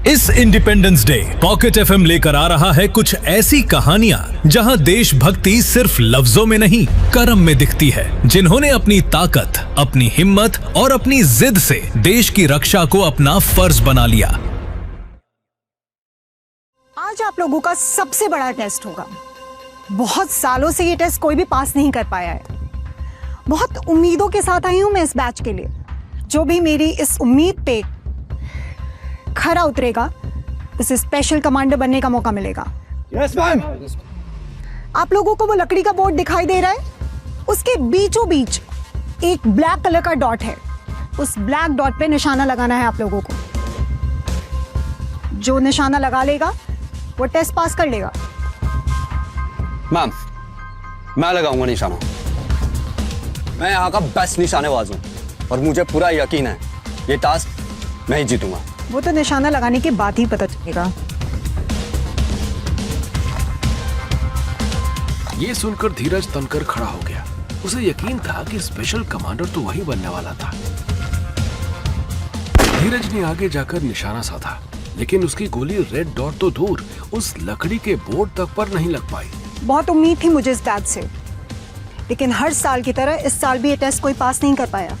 इस independence day pocket FM लेकर आ रहा है कुछ ऐसी कहानियां जहां देशभक्ति सिर्फ लफ्जों में नहीं कर्म में दिखती है। जिन्होंने अपनी ताकत, अपनी हिम्मत और अपनी जिद से देश की रक्षा को अपना फर्ज बना लिया। आज आप लोगों का सबसे बड़ा टेस्ट होगा। बहुत सालों से ये टेस्ट कोई भी पास नहीं कर पाया है। बहुत उम्मीदों के साथ आई हूं मैं इस बैच के लिए। जो भी मेरी इस उम्मीद पे खरा उतरेगा उसे स्पेशल कमांडर बनने का मौका मिलेगा। Yes ma'am. आप लोगों को वो लकड़ी का बोर्ड दिखाई दे रहा है, उसके बीचों बीच एक ब्लैक कलर का डॉट है। उस ब्लैक डॉट पे निशाना लगाना है आप लोगों को। जो निशाना लगा लेगा वो टेस्ट पास कर लेगा। मैम, मैं लगाऊंगा निशाना। मैं यहाँ का बेस्ट निशानेबाज हूँ और मुझे पूरा यकीन है ये टास्क मैं ही जीतूंगा। वो तो निशाना लगाने के बाद ही पता चलेगा। ये सुनकर धीरज तनकर खड़ा हो गया। उसे यकीन था कि स्पेशल कमांडर तो वही बनने वाला था। धीरज ने आगे जाकर निशाना साधा, लेकिन उसकी गोली रेड डॉट तो दूर उस लकड़ी के बोर्ड तक पर नहीं लग पाई। बहुत उम्मीद थी मुझे इस बैच से, लेकिन हर साल की तरह इस साल भी ये टेस्ट कोई पास नहीं कर पाया।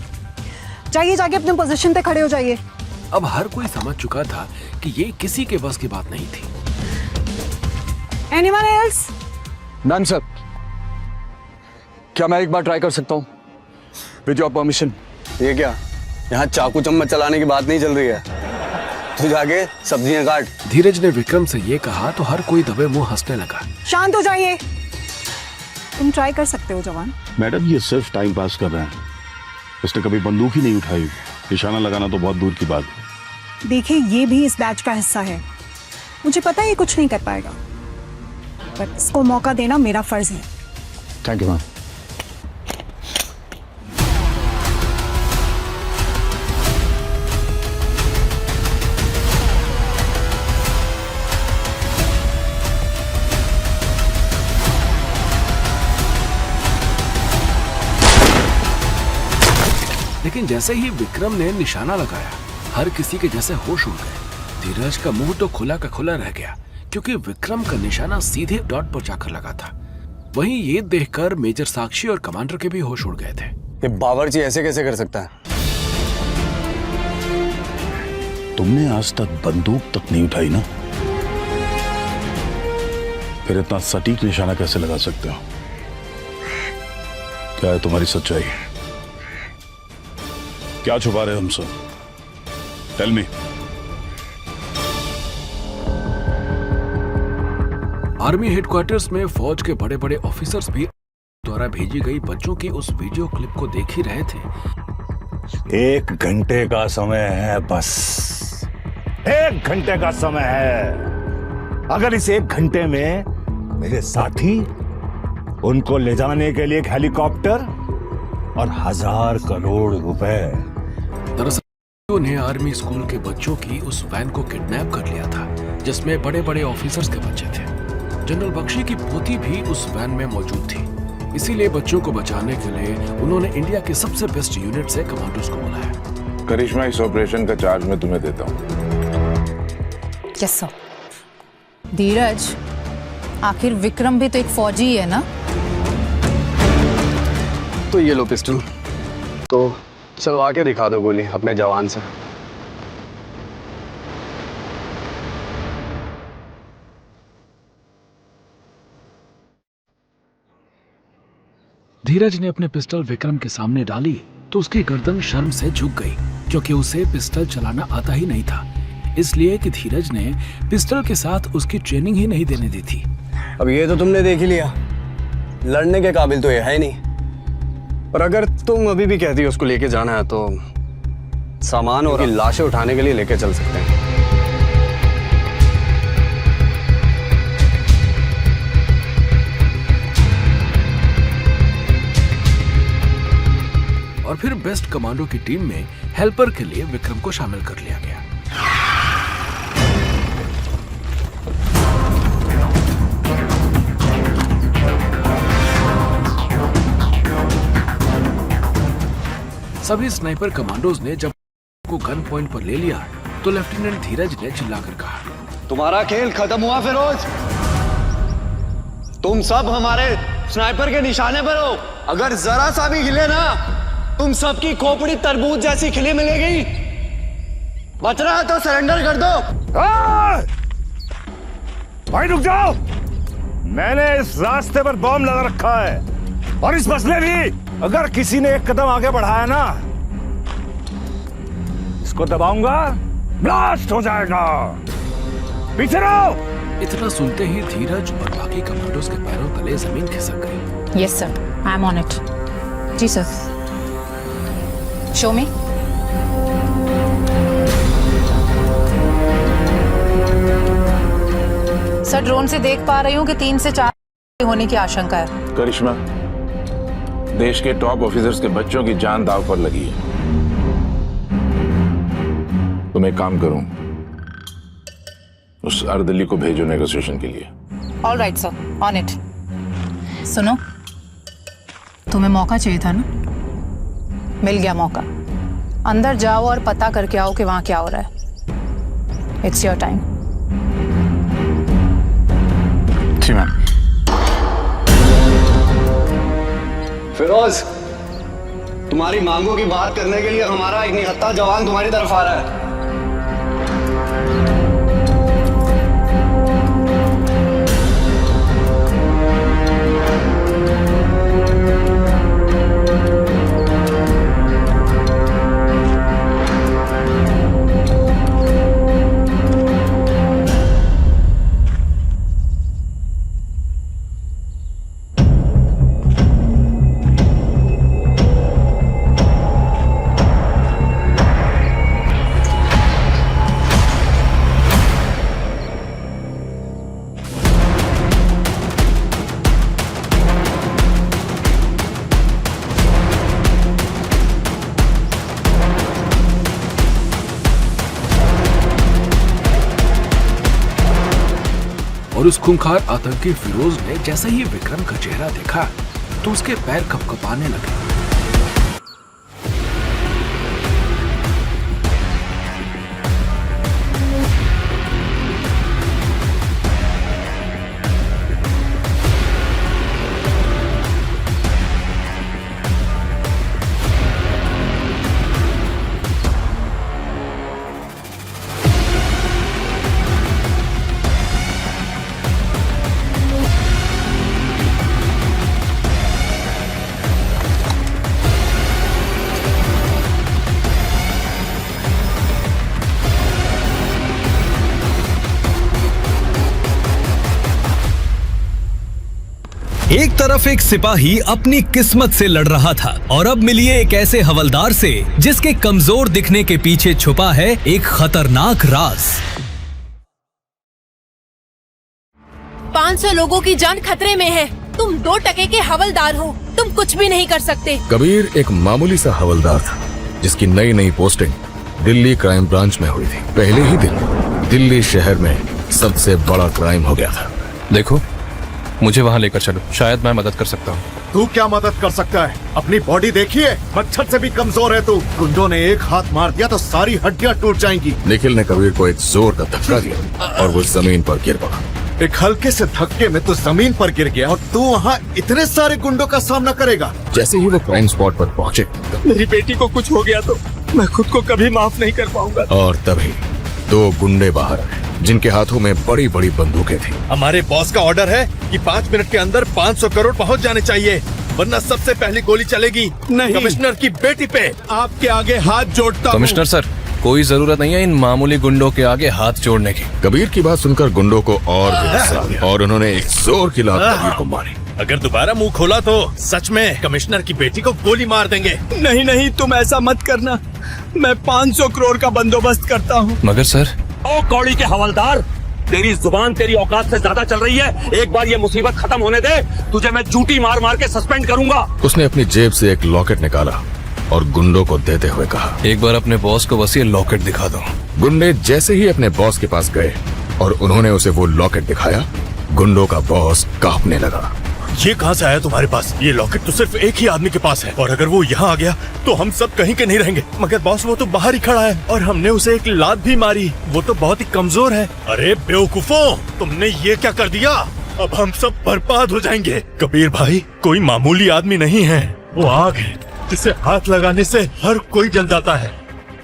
जाइए, जाके अपने पोजीशन पे खड़े हो जाइए। अब हर कोई समझ चुका था कि ये किसी के बस की बात नहीं थी। Anyone else? मैम सर, क्या मैं एक बार ट्राई कर सकता हूँ विद योर परमिशन? ये क्या, यहाँ चाकू चम्मच चलाने की बात नहीं चल रही है। तू जाके सब्जियां काट। धीरज ने विक्रम से ये कहा तो हर कोई दबे मुंह हंसने लगा। शांत हो जाइए। तुम ट्राई कर सकते हो जवान। मैडम, ये सिर्फ टाइम पास कर रहे हैं। उसने कभी बंदूक ही नहीं उठाई। निशाना लगाना तो बहुत दूर की बात। देखिए, ये भी इस बैच का हिस्सा है। मुझे पता है ये कुछ नहीं कर पाएगा, पर इसको मौका देना मेरा फर्ज है। Thank you ma'am. लेकिन जैसे ही विक्रम ने निशाना लगाया, हर किसी के जैसे होश उड़ गए। धीरज का मुंह तो खुला का खुला रह गया, क्योंकि विक्रम का निशाना सीधे डॉट पर जाकर लगा था। वहीं ये देखकर मेजर साक्षी और कमांडर के भी होश उड़ गए थे। ये बावर्ची ऐसे कैसे कर सकता है? तुमने आज तक बंदूक तक नहीं उठाई ना, फिर इतना सटीक निशाना कैसे लगा सकते हो? क्या है तुम्हारी सच्चाई? क्या छुपा रहे हो हमसे? Tell me. आर्मी हेडक्वार्टर्स में फौज के बड़े बड़े ऑफिसर्स भी द्वारा भेजी गई बच्चों की उस वीडियो क्लिप को देख ही रहे थे। 1 घंटे का समय है, बस 1 घंटे का समय है। अगर इस 1 घंटे में मेरे साथी उनको ले जाने के लिए एक हेलीकॉप्टर और 1000 करोड़ रुपए। दरअसल उन्हें आर्मी स्कूल के बच्चों की उस वैन को किडनैप कर लिया था, जिसमें बड़े बड़े ऑफिसर्स के बच्चे थे। जनरल बख्शी की पोती भी उस वैन में मौजूद थी। इसीलिए बच्चों को बचाने के लिए उन्होंने इंडिया के सबसे बेस्ट यूनिट से कमांडोज को बुलाया। करिश्मा, इस ऑपरेशन का चार्ज मैं तुम्हें देता हूँ। Yes sir. धीरज, आखिर विक्रम भी तो एक फौजी ही है ना? तो ये लो पिस्टल, तो चलवा के दिखा दो गोली अपने जवान से। धीरज ने अपने पिस्टल विक्रम के सामने डाली तो उसकी गर्दन शर्म से झुक गई, क्योंकि उसे पिस्टल चलाना आता ही नहीं था। इसलिए कि धीरज ने पिस्टल के साथ उसकी ट्रेनिंग ही नहीं देने दी थी। अब ये तो तुमने देख ही लिया, लड़ने के काबिल तो ये है नहीं। पर अगर तुम अभी भी कहती हो उसको लेके जाना है तो सामान और लाशें उठाने के लिए लेके चल सकते हैं। और फिर बेस्ट कमांडो की टीम में हेल्पर के लिए विक्रम को शामिल कर लिया गया। सभी स्नाइपर कमांडोज ने जब को गन पॉइंट पर ले लिया तो लेफ्टिनेंट धीरज ने चिल्लाकर कहा, तुम्हारा खेल खत्म हुआ फिरोज। तुम सब हमारे स्नाइपर के निशाने पर हो। अगर जरा सा भी हिले ना, तुम सबकी खोपड़ी तरबूज जैसी खिली मिलेगी। बच रहा है तो सरेंडर कर दो। भाई रुक जाओ, मैंने इस रास्ते पर बॉम्ब लगा रखा है और इस बस में भी। अगर किसी ने एक कदम आगे बढ़ाया ना, इसको दबाऊंगा, ब्लास्ट हो जाएगा। पीछे रहो। इतना सुनते ही धीरज और बाकी कमांडोज के पैरों तले जमीन खिसक गई। Yes sir, I am on it. जी sir. Show me. Sir, drone से देख पा रही हूँ कि 3 से 4 होने की आशंका है। करिश्मा, देश के टॉप ऑफिसर्स के बच्चों की जान दांव पर लगी है। तुम एक काम करो, उस अर्दली को भेजो नेगोशिएशन के लिए। All right sir, on it. सुनो, तुम्हें मौका चाहिए था ना, मिल गया मौका। अंदर जाओ और पता करके आओ कि वहां क्या हो रहा है। It's your time. जी मैम। फिरोज, तुम्हारी मांगों की बात करने के लिए हमारा एक निहत्था जवान तुम्हारी तरफ आ रहा है। और उस खूंखार आतंकी फिरोज ने जैसे ही विक्रम का चेहरा देखा तो उसके पैर कपकपाने लगे। एक तरफ एक सिपाही अपनी किस्मत से लड़ रहा था और अब मिलिए एक ऐसे हवलदार से जिसके कमजोर दिखने के पीछे छुपा है एक खतरनाक राज। 500 लोगों की जान खतरे में है। तुम 2 टके के हवलदार हो, तुम कुछ भी नहीं कर सकते। कबीर एक मामूली सा हवलदार था जिसकी नई नई पोस्टिंग दिल्ली क्राइम ब्रांच में हुई थी। पहले ही दिन दिल्ली शहर में सबसे बड़ा क्राइम हो गया था। देखो, मुझे वहाँ लेकर चलो, शायद मैं मदद कर सकता हूँ। तू क्या मदद कर सकता है? अपनी बॉडी देखिए, मच्छर से भी कमजोर है तू। गुंडों ने एक हाथ मार दिया तो सारी हड्डियां टूट जाएंगी। निखिल ने कबीर को एक जोर का धक्का दिया और वो जमीन पर गिर पड़ा। एक हल्के से धक्के में तू जमीन पर गिर गया और तू वहाँ इतने सारे गुंडों का सामना करेगा। जैसे ही वो क्राइम स्पॉट पर पहुँचे, मेरी बेटी को कुछ हो गया तो मैं खुद को कभी माफ नहीं कर पाऊंगा। और तभी 2 गुंडे बाहर आए जिनके हाथों में बड़ी बड़ी बंदूकें थी। हमारे बॉस का ऑर्डर है कि 5 मिनट के अंदर 500 करोड़ पहुंच जाने चाहिए, वरना सबसे पहली गोली चलेगी नहीं। कमिश्नर की बेटी पे आपके आगे हाथ जोड़ता हूं। कमिश्नर सर, कोई जरूरत नहीं है इन मामूली गुंडों के आगे हाथ जोड़ने की। कबीर की बात सुनकर गुंडों को और भी गुस्सा आ गया और उन्होंने एक जोर की लात कबीर को मारी। अगर दोबारा मुंह खोला तो सच में कमिश्नर की बेटी को गोली मार देंगे। नहीं नहीं, तुम ऐसा मत करना, मैं 500 करोड़ का बंदोबस्त करता हूँ। मगर सर। ओ कौड़ी के हवलदार, तेरी जुबान तेरी औकात से ज्यादा चल रही है। एक बार ये मुसीबत खत्म होने दे, तुझे मैं जूटी मार मार के सस्पेंड करूंगा। उसने अपनी जेब से एक लॉकेट निकाला और गुंडों को देते हुए कहा, एक बार अपने बॉस को बस ये लॉकेट दिखा दो। गुंडे जैसे ही अपने बॉस के पास गए और उन्होंने उसे वो लॉकेट दिखाया, गुंडों का बॉस कांपने लगा। ये कहाँ से आया तुम्हारे पास? ये लॉकेट तो सिर्फ एक ही आदमी के पास है, और अगर वो यहाँ आ गया तो हम सब कहीं के नहीं रहेंगे। मगर बॉस, वो तो बाहर ही खड़ा है और हमने उसे एक लात भी मारी। वो तो बहुत ही कमजोर है। अरे बेवकूफों, तुमने ये क्या कर दिया? अब हम सब बर्बाद हो जाएंगे। कबीर भाई कोई मामूली आदमी नहीं है, वो आग है जिसे हाथ लगाने से हर कोई जल जाता है।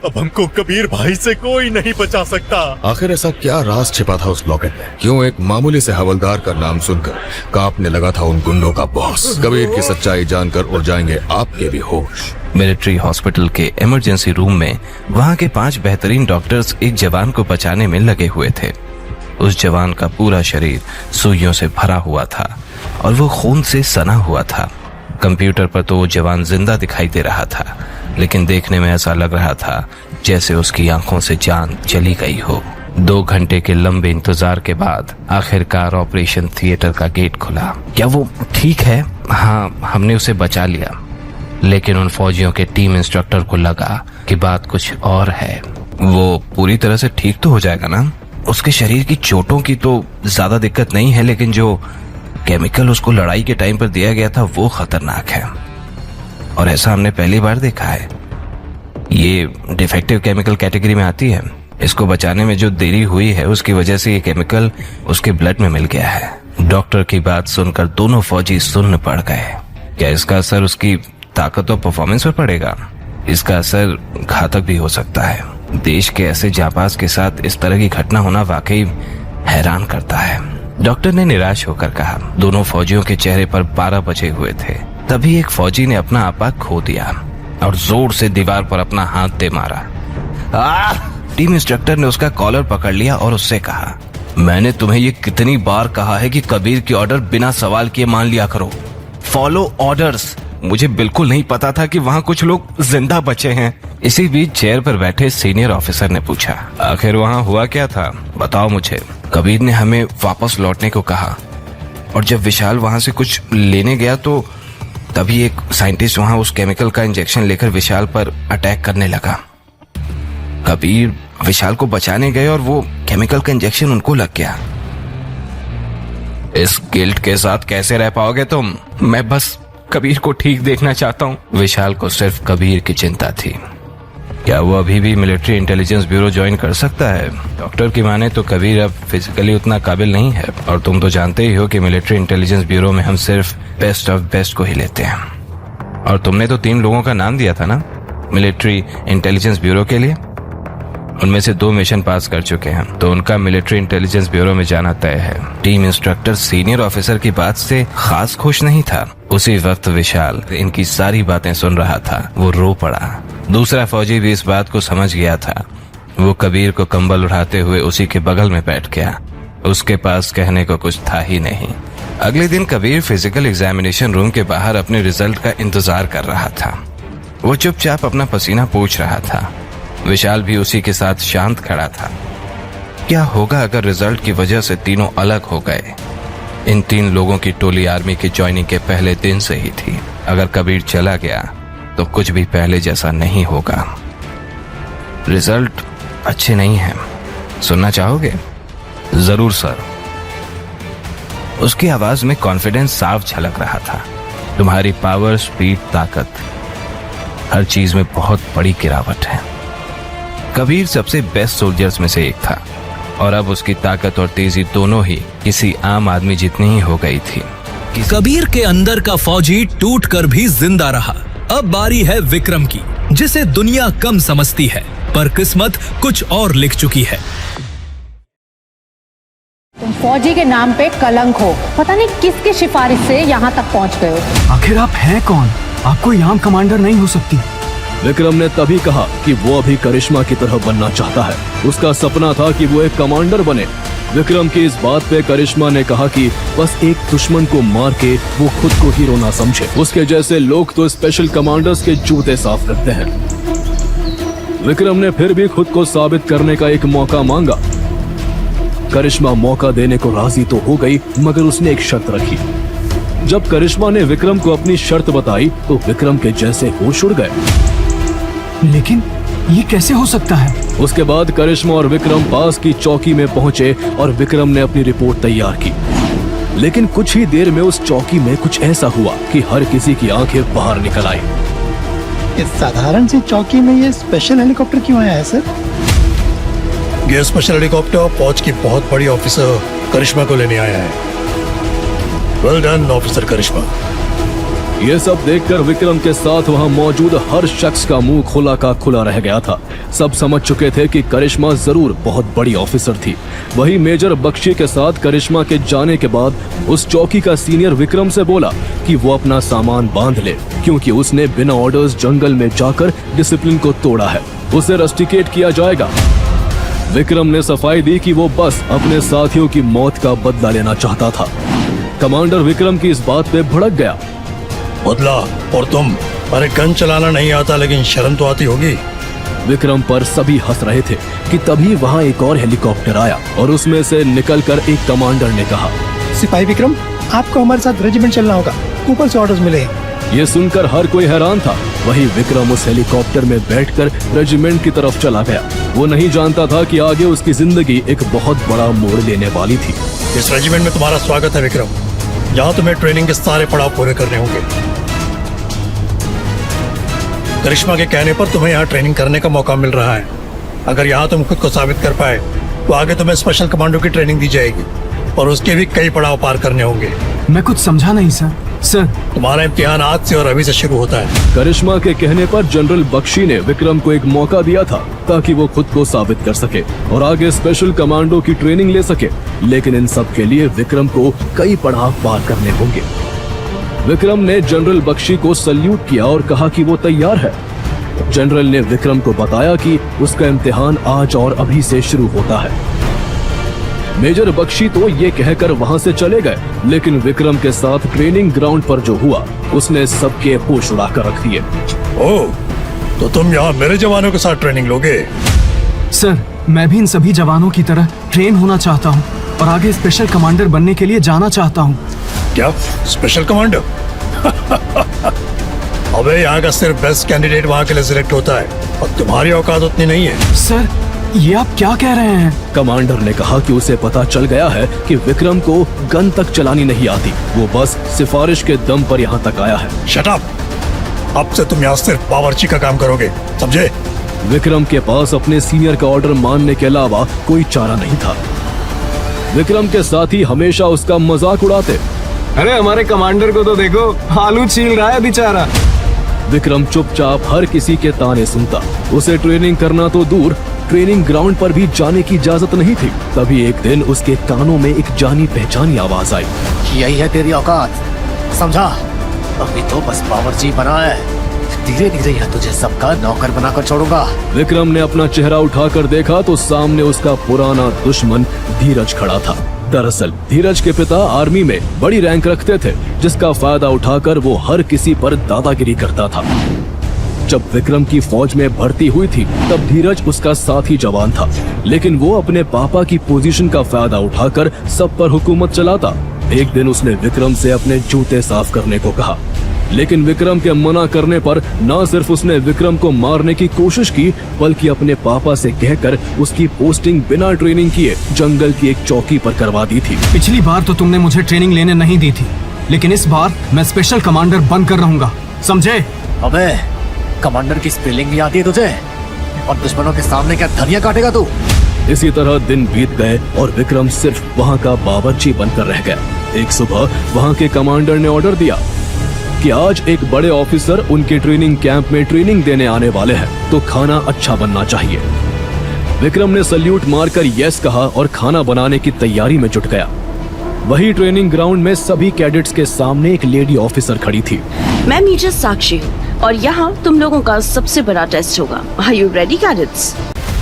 अब हमको कबीर भाई से कोई नहीं बचा सकता। आखिर ऐसा क्या राज छिपा था उस लॉकेट में? क्यों एक मामूली से हवलदार का नाम सुनकर कांपने लगा था उन गुंडों का बॉस? कबीर की सच्चाई जानकर उड़ जाएंगे आपके भी होश। मिलिट्री हॉस्पिटल के इमरजेंसी रूम में वहाँ के 5 बेहतरीन डॉक्टर्स एक जवान को बचाने में लगे हुए थे। उस जवान का पूरा शरीर सुइयों से भरा हुआ था और वो खून से सना हुआ था। कंप्यूटर पर तो वो जवान जिंदा दिखाई दे रहा था, लेकिन देखने में ऐसा लग रहा था जैसे उसकी आंखों से जान चली गई हो। 2 घंटे के लंबे इंतजार के बाद आखिरकार ऑपरेशन थिएटर का गेट खुला। क्या वो ठीक है? हाँ, हमने उसे बचा लिया, लेकिन उन फौजियों के टीम इंस्ट्रक्टर को लगा कि बात कुछ और है। वो पूरी तरह से ठीक तो हो जाएगा ना? उसके शरीर की चोटों की तो ज्यादा दिक्कत नहीं है, लेकिन जो केमिकल उसको लड़ाई के टाइम पर दिया गया था वो खतरनाक है, और ऐसा हमने पहली बार देखा है। ये डिफेक्टिव केमिकल कैटेगरी में आती है। इसको बचाने में जो देरी हुई है उसकी वजह से ये केमिकल उसके ब्लड में मिल गया है। डॉक्टर की बात सुनकर दोनों फौजी सुन्न पड़ गए। क्या इसका असर उसकी ताकत और परफॉर्मेंस पर पड़ेगा? इसका असर घातक भी हो सकता है। देश के ऐसे जाबाज के साथ इस तरह की घटना होना वाकई हैरान करता है, डॉक्टर ने निराश होकर कहा। दोनों फौजियों के चेहरे पर 12 बजे हुए थे। तभी एक फौजी ने अपना आपा खो दिया और जोर से दीवार पर अपना हाथ दे मारा। टीम इंस्ट्रक्टर ने उसका कॉलर पकड़ लिया और उससे कहा, मैंने तुम्हें ये कितनी बार कहा है कि कबीर की ऑर्डर बिना सवाल किए मान लिया करो। Follow orders. मुझे बिल्कुल नहीं पता था कि वहाँ कुछ लोग जिंदा बचे हैं। इसी बीच चेयर पर बैठे सीनियर ऑफिसर ने पूछा, आखिर वहाँ हुआ क्या था? बताओ मुझे। कबीर ने हमें वापस लौटने को कहा, और जब विशाल वहाँ से कुछ लेने गया तो तभी एक साइंटिस्ट वहाँ उस केमिकल का इंजेक्शन लेकर विशाल पर अटैक करने लगा। कबीर विशाल को बचाने गए और वो केमिकल का इंजेक्शन उनको लग गया। इस गिल्ट के साथ कैसे रह पाओगे तुम? मैं बस कबीर को ठीक देखना चाहता हूँ। विशाल को सिर्फ कबीर की चिंता थी। क्या वो अभी भी मिलिट्री इंटेलिजेंस ब्यूरो ज्वाइन कर सकता है? डॉक्टर की माने तो कबीर अब फिजिकली उतना काबिल नहीं है, और तुम तो जानते ही हो कि मिलिट्री इंटेलिजेंस ब्यूरो में हम सिर्फ बेस्ट ऑफ बेस्ट को ही लेते हैं। और तुमने तो 3 लोगों का नाम दिया था ना मिलिट्री इंटेलिजेंस ब्यूरो के लिए। उनमें से 2 मिशन पास कर चुके हैं, तो उनका मिलिट्री इंटेलिजेंस ब्यूरो में जाना तय है। टीम इंस्ट्रक्टर सीनियर ऑफिसर की बात से खास खुश नहीं था। उसी वक्त विशाल इनकी सारी बातें सुन रहा था। वो रो पड़ा। दूसरा फौजी भी इस बात को समझ गया था। वो कबीर को कंबल उठाते हुए उसी के बगल में बैठ गया। उसके पास कहने को कुछ था ही नहीं। अगले दिन कबीर फिजिकल एग्जामिनेशन रूम के बाहर अपने रिजल्ट का इंतजार कर रहा था। वो चुपचाप अपना पसीना पोंछ रहा था। विशाल भी उसी के साथ शांत खड़ा था। क्या होगा अगर रिजल्ट की वजह से तीनों अलग हो गए? इन 3 लोगों की टोली आर्मी की ज्वाइनिंग के पहले दिन से ही थी। अगर कबीर चला गया तो कुछ भी पहले जैसा नहीं होगा। रिजल्ट अच्छे नहीं हैं। सुनना चाहोगे? जरूर सर। उसकी आवाज में कॉन्फिडेंस साफ झलक रहा था। तुम्हारी पावर, स्पीड, ताकत, हर चीज में बहुत बड़ी गिरावट है। कबीर सबसे बेस्ट सोल्जर्स में से एक था, और अब उसकी ताकत और तेजी दोनों ही किसी आम आदमी जितनी ही हो गई थी। कबीर के अंदर का फौजी टूटकर भी जिंदा रहा। अब बारी है विक्रम की, जिसे दुनिया कम समझती है, पर किस्मत कुछ और लिख चुकी है। तुम फौजी के नाम पे कलंक हो। पता नहीं किसकी सिफारिश से यहाँ तक पहुँच गए हो। आखिर आप हैं कौन? आपको यहाँ कमांडर नहीं हो सकती। विक्रम ने तभी कहा कि वो अभी करिश्मा की तरह बनना चाहता है। उसका सपना था कि वो एक कमांडर बने। विक्रम की इस बात पे करिश्मा ने कहा कि बस एक दुश्मन को मार के वो खुद को हीरो ना समझे। उसके जैसे लोग तो स्पेशल कमांडर्स के जूते साफ रखते हैं। विक्रम ने फिर भी खुद को साबित करने का एक मौका मांगा। करिश्मा मौका देने को राजी तो हो गई, मगर उसने एक शर्त रखी। जब करिश्मा ने विक्रम को अपनी शर्त बताई तो विक्रम के जैसे होश उड़ गए। लेकिन ये कैसे हो सकता है? उसके बाद करिश्मा और विक्रम पास की चौकी में पहुंचे और विक्रम ने अपनी रिपोर्ट तैयार की। लेकिन कुछ ही देर में उस चौकी में कुछ ऐसा हुआ कि हर किसी की आंखें बाहर निकल आई। इस साधारण सी चौकी में ये स्पेशल हेलीकॉप्टर क्यों आया है सर? ये स्पेशल हेलीकॉप्टर फौज की बहुत बड़ी ऑफिसर करिश्मा को लेने आया है। वेल डन ऑफिसर करिश्मा। ये सब देखकर विक्रम के साथ वहां मौजूद हर शख्स का मुंह खुला का खुला रह गया था। सब समझ चुके थे कि करिश्मा जरूर बहुत बड़ी ऑफिसर थी। वही मेजर बख्शी के साथ करिश्मा के जाने के बाद उस चौकी का सीनियर विक्रम से बोला कि वो अपना सामान बांध ले, क्योंकि उसने बिना ऑर्डर्स जंगल में जाकर डिसिप्लिन को तोड़ा है। उसे रस्टिकेट किया जाएगा। विक्रम ने सफाई दी कि वो बस अपने साथियों की मौत का बदला लेना चाहता था। कमांडर विक्रम की इस बात पे भड़क गया। बदला? और तुम? अरे गन चलाना नहीं आता लेकिन शर्म तो आती होगी। विक्रम पर सभी हंस रहे थे कि तभी वहां एक और हेलीकॉप्टर आया और उसमें से निकलकर एक कमांडर ने कहा, सिपाही विक्रम, आपको हमारे साथ रेजिमेंट चलना होगा, ऊपर से ऑर्डर्स मिले। ये सुनकर हर कोई हैरान था। वही विक्रम उस हेलीकॉप्टर में बैठकर रेजिमेंट की तरफ चला गया। वो नहीं जानता था कि आगे उसकी जिंदगी एक बहुत बड़ा मोड़ लेने वाली थी। इस रेजिमेंट में तुम्हारा स्वागत है विक्रम। यहाँ तुम्हें ट्रेनिंग के सारे पड़ाव पूरे करने होंगे। करिश्मा के कहने पर तुम्हें यहाँ ट्रेनिंग करने का मौका मिल रहा है। अगर यहाँ तुम खुद को साबित कर पाए तो आगे तुम्हें स्पेशल कमांडो की ट्रेनिंग दी जाएगी और उसके भी कई पड़ाव पार करने होंगे। मैं कुछ समझा नहीं सर। सर, तुम्हारा इम्तिहान आज से और अभी से शुरू होता है। करिश्मा के कहने पर जनरल बख्शी ने विक्रम को एक मौका दिया था ताकि वो खुद को साबित कर सके और आगे स्पेशल कमांडो की ट्रेनिंग ले सके। लेकिन इन सब के लिए विक्रम को कई पड़ाव पार करने होंगे। विक्रम ने जनरल बख्शी को सल्यूट किया और कहा कि वो तैयार है। जनरल ने विक्रम को बताया कि उसका इम्तिहान आज और अभी से शुरू होता है। मेजर बख्शी तो ये कहकर वहां से चले गए, लेकिन विक्रम के साथ ट्रेनिंग ग्राउंड पर जो हुआ उसने सबके होश उड़ा कर रख दिए। ओह, तो तुम यहाँ मेरे जवानों के साथ ट्रेनिंग लोगे? सर, मैं भी इन सभी जवानों की तरह ट्रेन होना चाहता हूँ और आगे स्पेशल कमांडर बनने के लिए जाना चाहता हूँ। क्या स्पेशल कमांडर? अबे यहाँ का सिर्फ बेस्ट कैंडिडेट वहाँ के लिए सिलेक्ट होता है और तुम्हारी औकात उतनी नहीं है। सर, ये आप क्या कह रहे हैं? कमांडर ने कहा कि उसे पता चल गया है कि विक्रम को गन तक चलानी नहीं आती। वो बस सिफारिश के दम पर यहाँ तक आया है। Shut up! अब से तुम यहाँ सिर्फ बावर्ची का काम करोगे, समझे? विक्रम के पास अपने सीनियर का ऑर्डर मानने के अलावा कोई चारा नहीं था। विक्रम के साथी हमेशा उसका मजाक उड़ाते। अरे हमारे कमांडर को तो देखो, आलू छील रहा है बेचारा। विक्रम चुपचाप हर किसी के ताने सुनता। उसे ट्रेनिंग करना तो दूर, ट्रेनिंग ग्राउंड पर भी जाने की इजाजत नहीं थी। तभी एक दिन उसके कानों में एक जानी पहचानी आवाज आई। यही है तेरी औकात, समझा? अभी तो बस बावर्ची बना है, धीरे धीरे यह तुझे सबका नौकर बनाकर छोड़ूंगा। विक्रम ने अपना चेहरा उठाकर देखा तो सामने उसका पुराना दुश्मन धीरज खड़ा था। दरअसल धीरज के पिता आर्मी में बड़ी रैंक रखते थे, जिसका फायदा उठाकर वो हर किसी पर दादागिरी करता था। जब विक्रम की फौज में भर्ती हुई थी तब धीरज उसका साथी जवान था, लेकिन वो अपने पापा की पोजीशन का फायदा उठाकर सब पर हुकूमत चलाता। एक दिन उसने विक्रम से अपने जूते साफ करने को कहा, लेकिन विक्रम के मना करने पर न सिर्फ उसने विक्रम को मारने की कोशिश की, बल्कि अपने पापा से कहकर उसकी पोस्टिंग बिना ट्रेनिंग किए जंगल की एक चौकी पर करवा दी थी। पिछली बार तो तुमने मुझे ट्रेनिंग लेने नहीं दी थी, लेकिन इस बार मैं स्पेशल कमांडर बनकर रहूंगा, समझे? अबे, कमांडर की स्पेलिंग भी आती है तुझे? और दुश्मनों के सामने क्या धनिया काटेगा तू? इसी तरह दिन बीत गए और विक्रम सिर्फ वहाँ का बावर्ची बनकर रह गया। एक सुबह वहाँ के कमांडर ने ऑर्डर दिया कि आज एक बड़े ऑफिसर उनके ट्रेनिंग कैंप में ट्रेनिंग देने आने वाले हैं, तो खाना अच्छा बनना चाहिए। विक्रम ने सल्यूट मारकर यस कहा और खाना बनाने की तैयारी में जुट गया। वही ट्रेनिंग ग्राउंड में सभी कैडेट्स के सामने एक लेडी ऑफिसर खड़ी थी। मैं मेजर साक्षी हूँ और यहाँ तुम लोगों का सबसे बड़ा टेस्ट होगा। Are you ready cadets?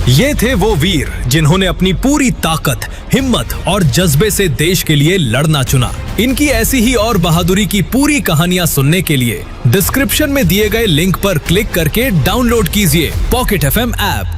ये थे वो वीर जिन्होंने अपनी पूरी ताकत, हिम्मत और जज्बे से देश के लिए लड़ना चुना। इनकी ऐसी ही और बहादुरी की पूरी कहानियां सुनने के लिए डिस्क्रिप्शन में दिए गए लिंक पर क्लिक करके डाउनलोड कीजिए पॉकेट FM ऐप।